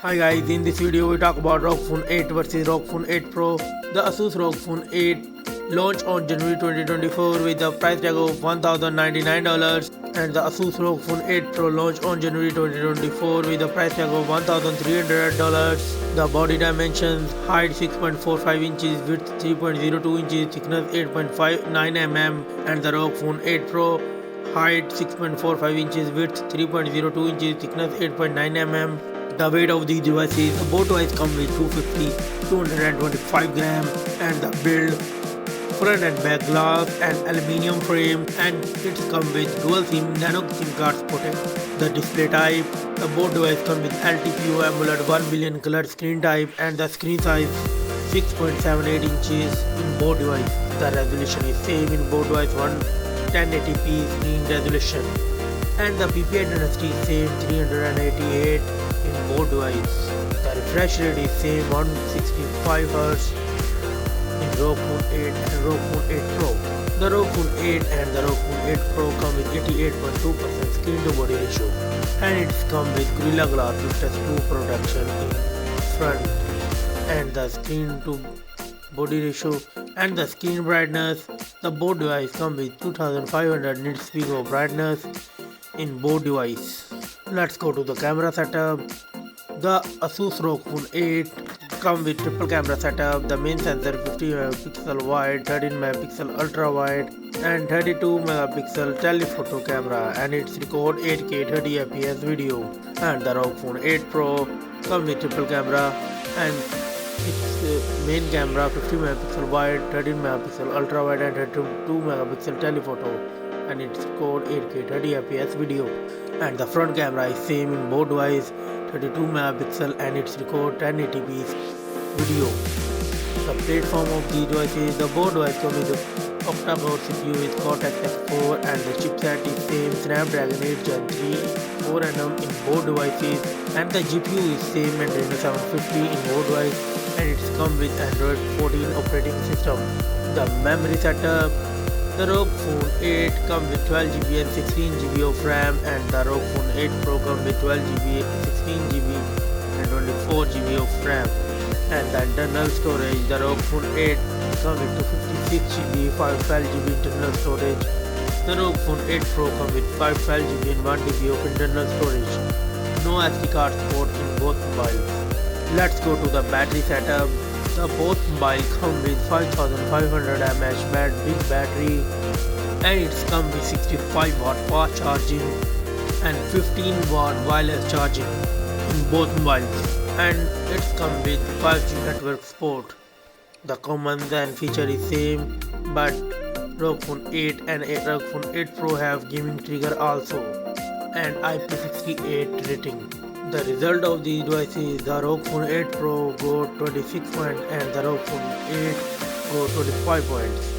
Hi guys, in this video we talk about ROG Phone 8 versus ROG Phone 8 Pro. The Asus ROG Phone 8 launched on January 2024 with a price tag of $1,099 and the Asus ROG Phone 8 Pro launched on January 2024 with a price tag of $1,300. The body dimensions: height 6.45 inches, width 3.02 inches, thickness 8.59 mm, and the ROG Phone 8 Pro height 6.45 inches, width 3.02 inches, thickness 8.9 mm. The weight of these devices: both devices come with 225 gram, and the build: front and back glass and aluminium frame, and it comes with dual SIM nano SIM card supported. The display type: the both devices come with LTPO AMOLED 1 billion color screen type, and the screen size 6.78 inches in both devices. The resolution is same in both devices, 1080p screen resolution, and the PPI density is same 388 in both devices. The refresh rate is same 165 Hz in ROG Phone 8 and ROG Phone 8 Pro. The ROG Phone 8 and the ROG Phone 8 Pro come with 88.2% screen to body ratio, and it's come with Gorilla Glass with touch 2 protection in front, and the screen to body ratio and the screen brightness. The both devices come with 2500 nits peak of brightness in both devices. Let's go to the camera setup. The Asus ROG Phone 8 come with triple camera setup. The main sensor 50 megapixel wide, 13 megapixel ultra wide, and 32 megapixel telephoto camera, and it's record 8K 30 fps video. And the ROG Phone 8 Pro come with triple camera, and its main camera 50 megapixel wide, 13 megapixel ultra wide, and 32 megapixel telephoto, and it's record 8K 30 fps video. And the front camera is same in both devices, 32 megapixel, and it's record 1080p video. The platform of these devices: the both devices come with octa-core CPU with Cortex X4, and the chipset is same Snapdragon 8 Gen 3 4nm in both devices, and the GPU is same Adreno 750 in both devices, and it's come with Android 14 operating system. The memory setup: the ROG Phone 8 comes with 12GB and 16GB of RAM, and the ROG Phone 8 Pro comes with 12GB, 16GB, and 24GB of RAM. And the internal storage: the ROG Phone 8 comes with 256GB, 512GB internal storage. The ROG Phone 8 Pro comes with 512GB and 1TB of internal storage. No SD card support in both mobiles. Let's go to the battery setup. The both mobiles come with 5500 mAh big battery, and it's come with 65 watt fast charging and 15 watt wireless charging in both mobiles, and it's come with 5G network support. The commons and feature is same, but ROG Phone 8 and ROG Phone 8 Pro have gaming trigger also, and IP68 rating. The result of these devices: the ROG Phone 8 Pro got 26 points and the ROG Phone 8 got 25 points.